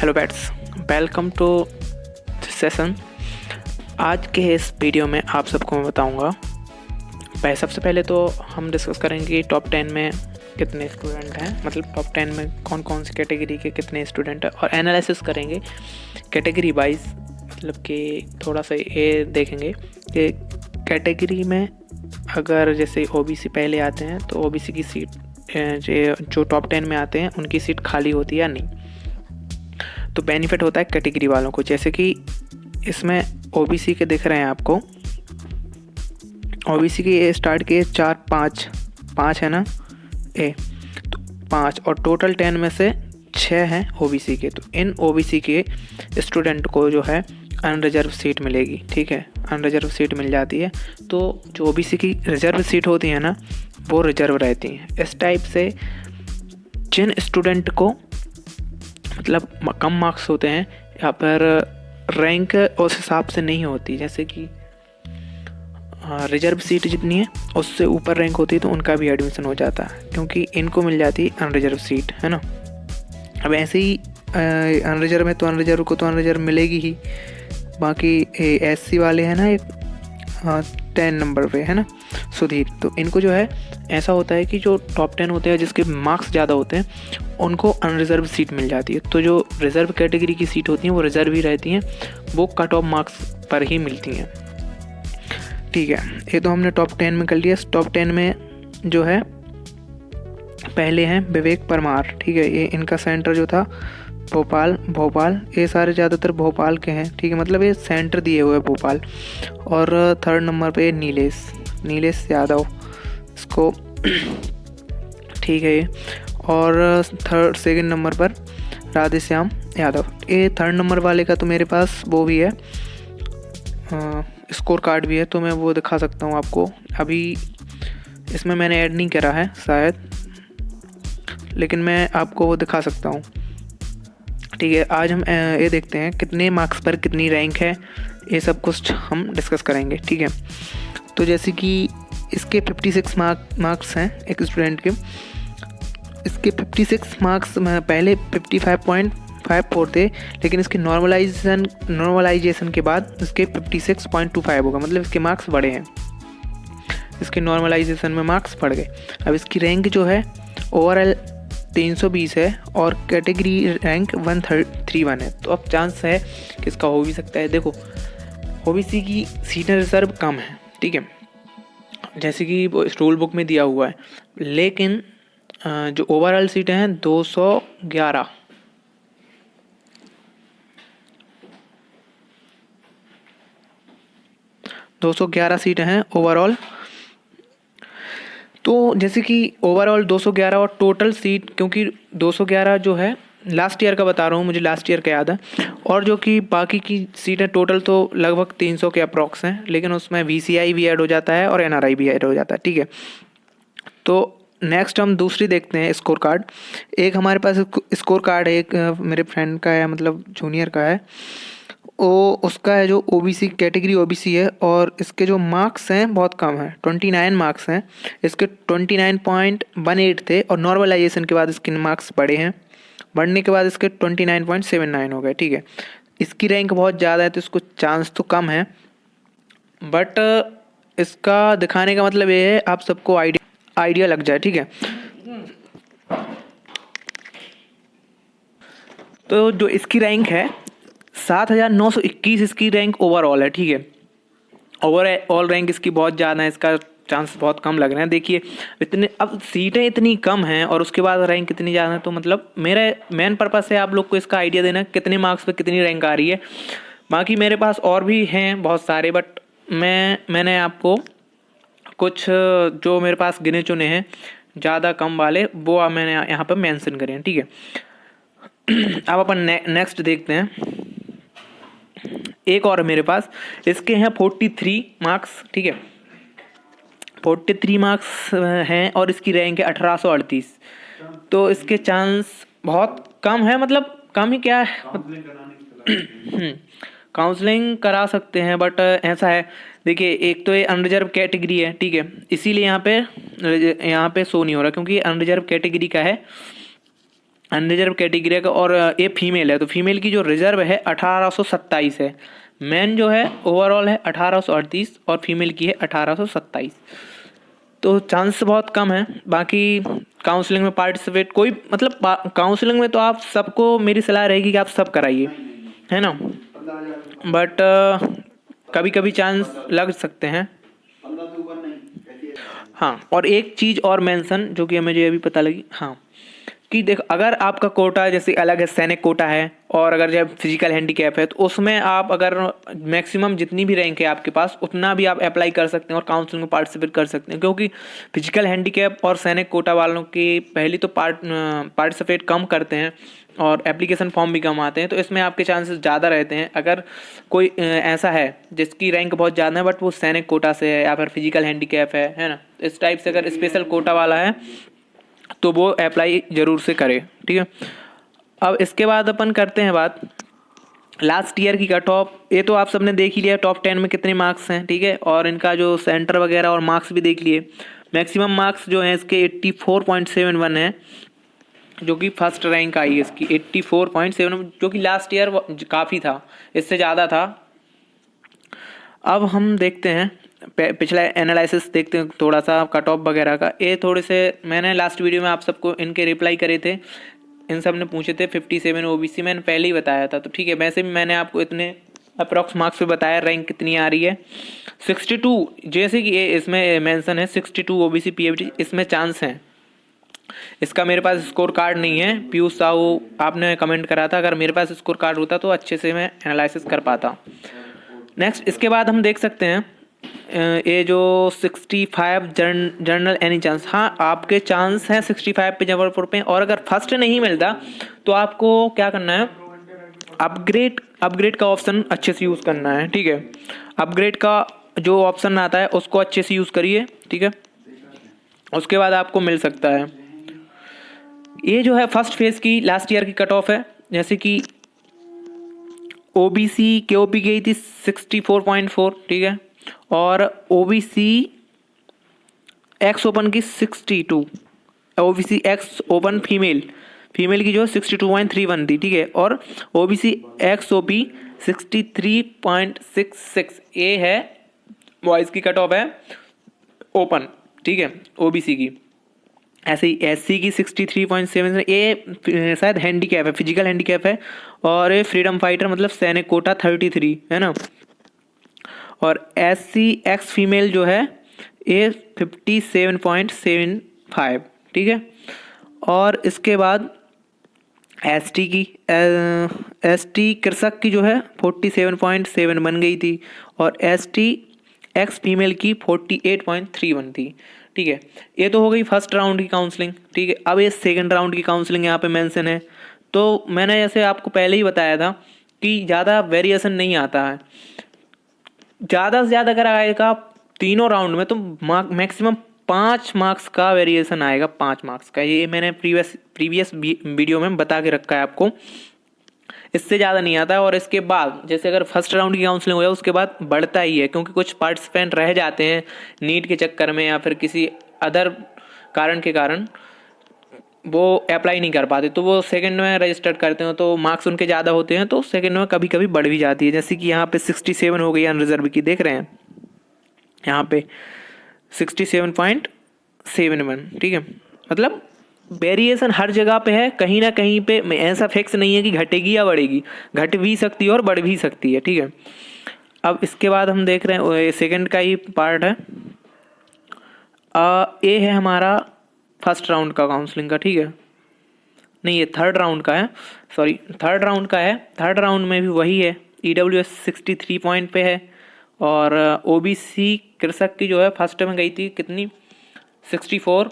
Hello bats, welcome to session. आज के इस वीडियो में आप सबको मैं बताऊंगा। सबसे पहले तो हम डिस्कस करेंगे टॉप 10 में कितने स्टूडेंट हैं, मतलब टॉप 10 में कौन कौन सी कैटेगरी के कितने स्टूडेंट हैं, और एनालिसिस करेंगे कैटेगरी वाइज। मतलब कि थोड़ा सा ये देखेंगे कि कैटेगरी में अगर जैसे ओबीसी पहले आते हैं तो ओबीसी की सीट जो टॉप 10 में आते हैं उनकी सीट खाली होती है या नहीं, तो बेनिफिट होता है कैटेगरी वालों को। जैसे कि इसमें ओबीसी के दिख रहे हैं आपको, ओबीसी की स्टार्ट के 4 5 है ना, तो 5 और टोटल 10 में से 6 हैं ओबीसी के। तो इन ओबीसी के स्टूडेंट को जो है अनरिजर्व सीट मिलेगी, ठीक है, अनरिजर्व सीट मिल जाती है। तो जो ओबीसी की रिजर्व सीट होती है ना, वो रिजर्व रहती हैं। इस टाइप से जिन स्टूडेंट को मतलब कम मार्क्स होते हैं यहाँ पर रैंक उस हिसाब से नहीं होती, जैसे कि रिजर्व सीट जितनी है उससे ऊपर रैंक होती है तो उनका भी एडमिशन हो जाता है, क्योंकि इनको मिल जाती है अनरिजर्व सीट, है ना। अब ऐसे ही अनरिजर्व है तो अनरिजर्व को तो अनरिजर्व मिलेगी ही। बाकी एससी वाले हैं ना, एक 10 नंबर पे है ना, सुधीर, तो इनको जो है ऐसा होता है कि जो टॉप 10 होते हैं जिसके मार्क्स ज़्यादा होते हैं उनको अनरिजर्व सीट मिल जाती है। तो जो रिजर्व कैटेगरी की सीट होती हैं वो रिजर्व ही रहती हैं, वो कट ऑफ मार्क्स पर ही मिलती हैं, ठीक है। ये तो हमने टॉप 10 में कर लिया। टॉप 10 में जो है पहले हैं विवेक परमार, ठीक है, ये इनका सेंटर जो था भोपाल, ये सारे ज़्यादातर भोपाल के हैं, ठीक है, मतलब ये सेंटर दिए हुए हैं भोपाल। और थर्ड नंबर पे नीलेश यादव, इसको ठीक है ये। और सेकंड नंबर पर राधेश्याम यादव। ये थर्ड नंबर वाले का तो मेरे पास वो भी है, स्कोर कार्ड भी है, तो मैं वो दिखा सकता हूँ आपको। अभी इसमें मैंने ऐड नहीं करा है शायद, लेकिन मैं आपको वो दिखा सकता हूँ, ठीक है। आज हम ये देखते हैं कितने मार्क्स पर कितनी रैंक है, ये सब कुछ हम डिस्कस करेंगे, ठीक है। तो जैसे कि इसके 56 मार्क्स हैं एक स्टूडेंट के, इसके 56 मार्क्स पहले 55.54 थे, लेकिन इसके नॉर्मलाइजेशन के बाद इसके 56.25 होगा, मतलब इसके मार्क्स बढ़े हैं, इसके नॉर्मलाइजेशन में मार्क्स बढ़ गए। अब इसकी रैंक जो है ओवरऑल 320 है और कैटेगरी रैंक 131 है, तो अब चांस है कि इसका हो भी सकता है। देखो ओबीसी की सीटें रिजर्व कम है, ठीक है, जैसे कि रूल बुक में दिया हुआ है, लेकिन जो ओवरऑल सीटें हैं 211 सीटें हैं ओवरऑल। तो जैसे कि ओवरऑल 211 और टोटल सीट, क्योंकि 211 जो है लास्ट ईयर का बता रहा हूँ, मुझे लास्ट ईयर का याद है, और जो कि बाकी की सीटें टोटल तो लगभग 300 के अप्रॉक्स हैं, लेकिन उसमें वीसीआई भी ऐड हो जाता है और एनआरआई भी ऐड हो जाता है, ठीक है। तो नेक्स्ट हम दूसरी देखते हैं स्कोर कार्ड। एक हमारे पास स्कोर कार्ड है, एक मेरे फ्रेंड का है, मतलब जूनियर का है, वो उसका है जो ओबीसी कैटेगरी ओबीसी है, और इसके जो मार्क्स हैं बहुत कम है, 29 मार्क्स हैं। इसके 29.18 थे और नॉर्मलाइजेशन के बाद इसके मार्क्स बढ़े हैं, बढ़ने के बाद इसके 29.79 हो गए, ठीक है। इसकी रैंक बहुत ज़्यादा है तो इसको चांस तो कम है, बट इसका दिखाने का मतलब ये है आप सबको आइडिया लग जाए, ठीक है। तो जो इसकी रैंक है 7921 इसकी रैंक ओवरऑल है, ठीक है। ओवरऑल रैंक इसकी बहुत ज़्यादा है, इसका चांस बहुत कम लग रहे हैं। देखिए इतने, अब सीटें इतनी कम हैं और उसके बाद रैंक इतनी ज़्यादा है, तो मतलब मेरा मेन पर्पस है आप लोग को इसका आइडिया देना कितने मार्क्स पे कितनी रैंक आ रही है। बाकी मेरे पास और भी हैं बहुत सारे, बट मैंने आपको कुछ जो मेरे पास गिने चुने हैं ज़्यादा कम वाले वो मैंने यहाँ पर मेंशन करे हैं, ठीक है। अब अपन नेक्स्ट देखते हैं। एक और मेरे पास इसके हैं 43 मार्क्स, ठीक है, 43 मार्क्स हैं और इसकी रैंक है 1838। तो इसके चांस बहुत कम है, मतलब कम ही क्या है, काउंसलिंग करा सकते हैं, बट ऐसा है, देखिए एक तो ये अनरिजर्व कैटेगरी है, ठीक है, इसीलिए यहाँ पे शो नहीं हो रहा, क्योंकि अनरिजर्व कैटेगरी का है। अनरिजर्व कैटेगरी का, और ये फीमेल है, तो फीमेल की जो रिजर्व है 1827 है, मेन जो है ओवरऑल है 1838 और फीमेल की है 1827। तो चांस बहुत कम है। बाकी काउंसलिंग में पार्टिसिपेट कोई मतलब काउंसलिंग में तो आप सबको मेरी सलाह रहेगी कि आप सब कराइए, है ना, बट कभी कभी चांस लग सकते हैं। हाँ, और एक चीज़ और मेंशन जो कि मुझे अभी पता लगी, हाँ, कि देख अगर आपका कोटा जैसे अलग है, सैनिक कोटा है, और अगर जब फिजिकल हैंडीकैप है, तो उसमें आप अगर मैक्सिमम जितनी भी रैंक है आपके पास उतना भी आप अप्लाई कर सकते हैं और काउंसिल में पार्टिसिपेट कर सकते हैं, क्योंकि फिजिकल हैंडीकैप और सैनिक कोटा वालों की पहली तो पार्टिसिपेट कम करते हैं और एप्लीकेशन फॉर्म भी कम आते हैं, तो इसमें आपके चांसेस ज़्यादा रहते हैं। अगर कोई ऐसा है जिसकी रैंक बहुत ज़्यादा है बट वो सैनिक कोटा से है या फिर फिजिकल हैंडीकैप है ना, इस टाइप से अगर स्पेशल कोटा वाला है तो वो अप्लाई ज़रूर से करे, ठीक है। अब इसके बाद अपन करते हैं बात लास्ट ईयर की कट ऑफ। ये तो आप सबने देख ही लिया टॉप 10 में कितने मार्क्स हैं, ठीक है, और इनका जो सेंटर वगैरह और मार्क्स भी देख लिए। मैक्सिमम मार्क्स जो हैं इसके 84.71 है, जो कि फर्स्ट रैंक आई है इसकी 84.7, जो कि लास्ट ईयर काफ़ी था, इससे ज़्यादा था। अब हम देखते हैं पिछला एनालिसिस देखते हैं थोड़ा सा कट ऑफ वगैरह का। ये थोड़े से मैंने लास्ट वीडियो में आप सबको इनके रिप्लाई करे थे, इन सब ने पूछे थे 57 ओबीसी, मैंने पहले ही बताया था, तो ठीक है, वैसे भी मैंने आपको इतने अप्रॉक्स मार्क्स पे बताया रैंक कितनी आ रही है। 62 जैसे कि ये इसमें मेंशन है 62 ओबीसी पीएफटी, इसमें चांस हैं। इसका मेरे पास स्कोर कार्ड नहीं है, पीयूष साहू आपने कमेंट करा था, अगर मेरे पास स्कोर कार्ड होता तो अच्छे से मैं एनालिसिस कर पाता। नेक्स्ट इसके बाद हम देख सकते हैं ये जो 65 जनरल एनी चांस, हाँ आपके चांस हैं 65 पे जबलपुर पे, और अगर फर्स्ट नहीं मिलता तो आपको क्या करना है, अपग्रेड का ऑप्शन अच्छे से यूज़ करना है, ठीक है। अपग्रेड का जो ऑप्शन आता है उसको अच्छे से यूज़ करिए, ठीक है, उसके बाद आपको मिल सकता है। ये जो है फर्स्ट फेज की लास्ट ईयर की कट ऑफ है, जैसे कि ओबीसी केओपी गई थी 64.4, ठीक है, और ओबीसी एक्स ओपन की 62, ओबीसी एक्स ओपन फीमेल की जो 62.31 थी, ठीक है, और ओबीसी एक्स ओपी 63.66, ये है बॉयज़ की कट ऑफ है ओपन, ठीक है, ओबीसी की। ऐसे ही एससी की 63.7, ये शायद हैंडीकैप है, फिजिकल हैंडीकैप है, और ये फ्रीडम फाइटर मतलब सैनिक कोटा 33 है ना, और एससी एक्स फीमेल जो है ये 57.75, ठीक है। और इसके बाद एसटी की एसटी कृषक की जो है 47.7 बन गई थी, और एसटी एक्स फीमेल की 48.31 थी, ठीक है। ये तो हो गई फर्स्ट राउंड की काउंसलिंग, ठीक है। अब ये सेकंड राउंड की काउंसलिंग यहाँ पे मेंशन है, तो मैंने जैसे आपको पहले ही बताया था कि ज़्यादा वेरिएशन नहीं आता है, ज़्यादा से ज़्यादा अगर आएगा तीनों राउंड में तो मैक्सिमम 5 मार्क्स का वेरिएशन आएगा, 5 मार्क्स का, ये मैंने प्रीवियस वीडियो में बता के रखा है आपको, इससे ज़्यादा नहीं आता है। और इसके बाद जैसे अगर फर्स्ट राउंड की काउंसलिंग हो जाए उसके बाद बढ़ता ही है, क्योंकि कुछ पार्टिसिपेंट रह जाते हैं नीट के चक्कर में या फिर किसी अदर कारण के कारण वो अप्लाई नहीं कर पाते, तो वो सेकंड में रजिस्टर करते हैं, तो मार्क्स उनके ज़्यादा होते हैं, तो सेकंड में कभी कभी बढ़ भी जाती है। जैसे कि यहाँ पे 67 हो गई अनरिजर्व की, देख रहे हैं यहाँ पे 67.71, ठीक है। मतलब वेरिएशन हर जगह पे है, कहीं ना कहीं पे ऐसा फिक्स नहीं है कि घटेगी या बढ़ेगी, घट भी सकती है और बढ़ भी सकती है, ठीक है। अब इसके बाद हम देख रहे हैं सेकंड का ही पार्ट है, ये है हमारा फर्स्ट राउंड का काउंसलिंग का, ठीक है, नहीं ये थर्ड राउंड का है, सॉरी थर्ड राउंड का है। थर्ड राउंड में भी वही है, EWS 63 पॉइंट पे है, और OBC कृषक की जो है फर्स्ट में गई थी कितनी 64,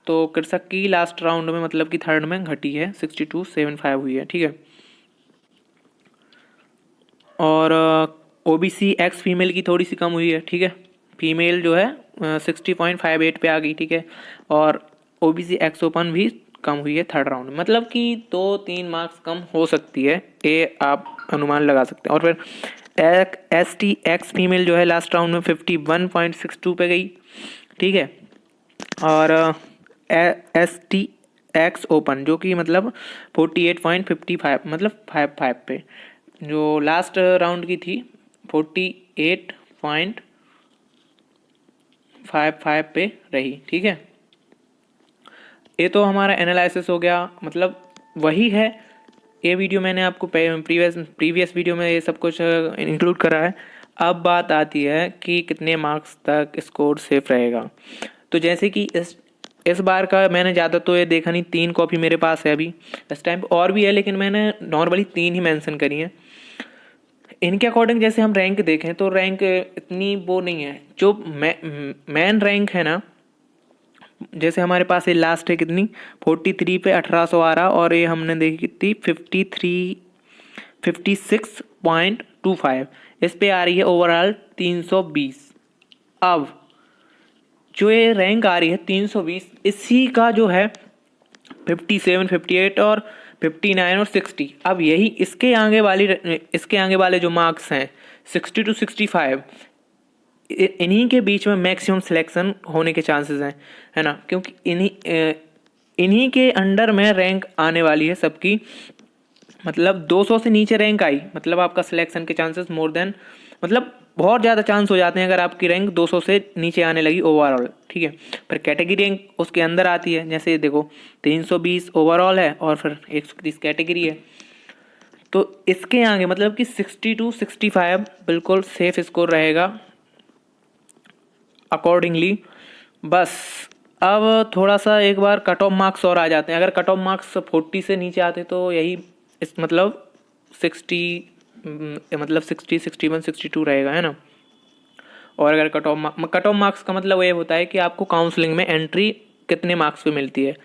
तो कृषक की लास्ट राउंड में मतलब कि थर्ड में घटी है 62.75 हुई है, ठीक है। और OBC एक्स फीमेल की थोड़ी सी कम हुई है, ठीक है, फीमेल जो है 60.58 पे आ गई, ठीक है, और OBC एक्स ओपन भी कम हुई है थर्ड राउंड में, मतलब कि 2-3 मार्क्स कम हो सकती है, ये आप अनुमान लगा सकते हैं। और फिर ST एक्स फीमेल जो है लास्ट राउंड में 51.62 पे गई, ठीक है, और ST एक्स ओपन, जो कि मतलब 48.55 मतलब 55 पे, जो लास्ट राउंड की थी 48.55 पे रही। ठीक है, ये तो हमारा एनालिसिस हो गया, मतलब वही है। ये वीडियो मैंने आपको प्रीवियस वीडियो में ये सब कुछ इंक्लूड करा है। अब बात आती है कि कितने मार्क्स तक स्कोर सेफ रहेगा। तो जैसे कि इस बार का मैंने ज़्यादा तो ये देखा नहीं, 3 कॉपी मेरे पास है अभी इस टाइम पे, और भी है लेकिन मैंने नॉर्मली 3 ही मेंशन करी है। इनके अकॉर्डिंग जैसे हम रैंक देखें तो रैंक इतनी वो नहीं है। जो मेन रैंक है ना, जैसे हमारे पास ये लास्ट है कितनी 43 पे 1800 आ रहा, और ये हमने देखी कितनी 56.25, इस पे आ रही है ओवरऑल 320। अब जो ये रैंक आ रही है 320, इसी का जो है 57, 58 और 59 और 60। अब यही इसके आगे वाले जो मार्क्स हैं 60 to 65, इन्हीं के बीच में मैक्सिमम सिलेक्शन होने के चांसेस हैं, है ना, क्योंकि इन्हीं के अंडर में रैंक आने वाली है सबकी। मतलब 200 से नीचे रैंक आई मतलब आपका सिलेक्शन के चांसेस मोर देन, मतलब बहुत ज़्यादा चांस हो जाते हैं अगर आपकी रैंक 200 से नीचे आने लगी ओवरऑल। ठीक है, पर कैटेगरी रैंक उसके अंदर आती है। जैसे देखो 320 ओवरऑल है और फिर 130 कैटेगरी है, तो इसके आगे मतलब कि 60 to 65 बिल्कुल सेफ स्कोर रहेगा अकॉर्डिंगली। बस अब थोड़ा सा एक बार कट ऑफ मार्क्स और आ जाते हैं। अगर कट ऑफ मार्क्स 40 से नीचे आते तो यही इस मतलब 60 मतलब 60, 61, 62 रहेगा, है ना। और अगर कट ऑफ मार्क्स का मतलब ये होता है कि आपको काउंसलिंग में एंट्री कितने मार्क्स पे मिलती है।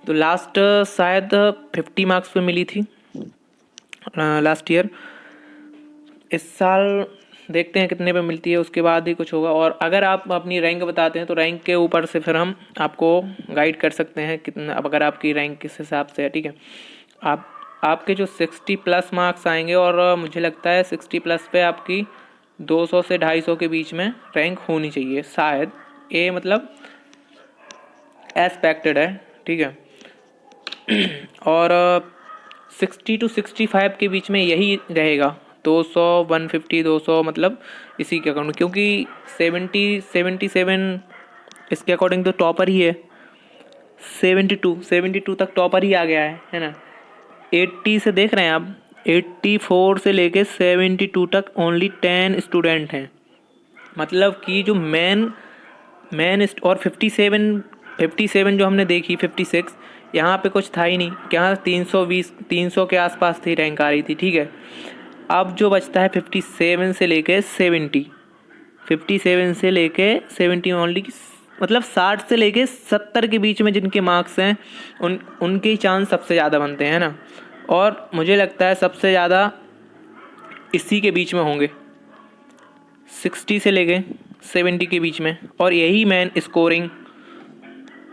तो लास्ट शायद 50 मार्क्स पे मिली थी लास्ट ईयर। इस साल देखते हैं कितने पे मिलती है, उसके बाद ही कुछ होगा। और अगर आप अपनी रैंक बताते हैं तो रैंक के ऊपर से फिर हम आपको गाइड कर सकते हैं कितना, अब अगर आपकी रैंक किस हिसाब से है। ठीक है, आपके जो 60 प्लस मार्क्स आएंगे, और मुझे लगता है 60 प्लस पे आपकी 200 से 250 के बीच में रैंक होनी चाहिए शायद, ये मतलब एक्सपेक्टेड है। ठीक है, और 60 to 65 के बीच में यही रहेगा, 200, 150, 200 मतलब इसी के अकॉर्डिंग, क्योंकि 70, 77 इसके अकॉर्डिंग तो टॉपर ही है। 72 तक टॉपर ही आ गया है ना। 80 से देख रहे हैं आप, 84 से लेके 72 तक ओनली 10 स्टूडेंट हैं। मतलब कि जो मेन और 57 जो हमने देखी 56, यहाँ पे कुछ था ही नहीं, यहाँ 300 के आसपास थी रैंक आ रही थी। ठीक है, अब जो बचता है 57 से लेके 70, 57 से लेके 70 ओनली, मतलब 60 से लेके 70 के बीच में जिनके मार्क्स हैं उनके ही चांस सबसे ज़्यादा बनते हैं ना। और मुझे लगता है सबसे ज़्यादा इसी के बीच में होंगे, 60 से लेके 70 के बीच में। और यही मेन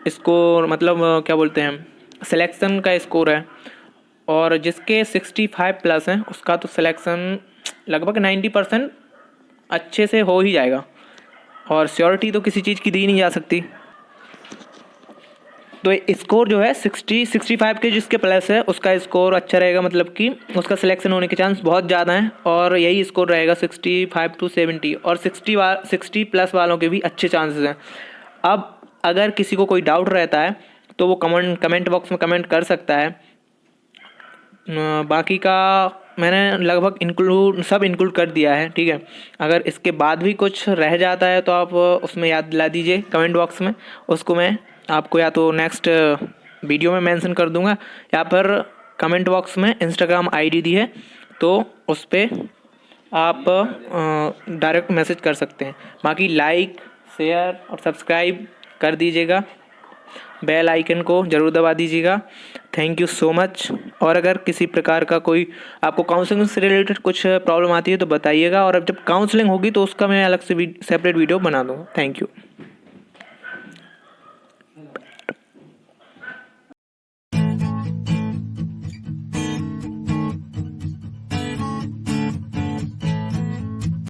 स्कोर मतलब क्या बोलते हैं, सिलेक्शन का स्कोर है। और जिसके 65 प्लस हैं उसका तो सिलेक्शन लगभग 90% अच्छे से हो ही जाएगा, और श्योरिटी तो किसी चीज़ की दी नहीं जा सकती। तो स्कोर जो है 65 के जिसके प्लस है उसका स्कोर अच्छा रहेगा, मतलब कि उसका सिलेक्शन होने के चांस बहुत ज़्यादा हैं। और यही स्कोर रहेगा 65 to 70, और 60 प्लस वालों के भी अच्छे चांसेस हैं। अब अगर किसी को कोई डाउट रहता है तो वो कमेंट बॉक्स में कमेंट कर सकता है। बाकी का मैंने लगभग इंक्लूड कर दिया है। ठीक है, अगर इसके बाद भी कुछ रह जाता है तो आप उसमें याद दिला दीजिए कमेंट बॉक्स में, उसको मैं आपको या तो नेक्स्ट वीडियो में मेंशन कर दूंगा, या फिर कमेंट बॉक्स में इंस्टाग्राम आईडी दी है तो उस पर आप डायरेक्ट मैसेज कर सकते हैं। बाकी लाइक, शेयर और सब्सक्राइब कर दीजिएगा, बेल आइकन को ज़रूर दबा दीजिएगा। Thank you so much. और अगर किसी प्रकार का कोई आपको काउंसलिंग से रिलेटेड कुछ प्रॉब्लम आती है तो बताइएगा, और अब जब काउंसलिंग होगी तो उसका मैं अलग से सेपरेट वीडियो बना दूँगा। Thank you.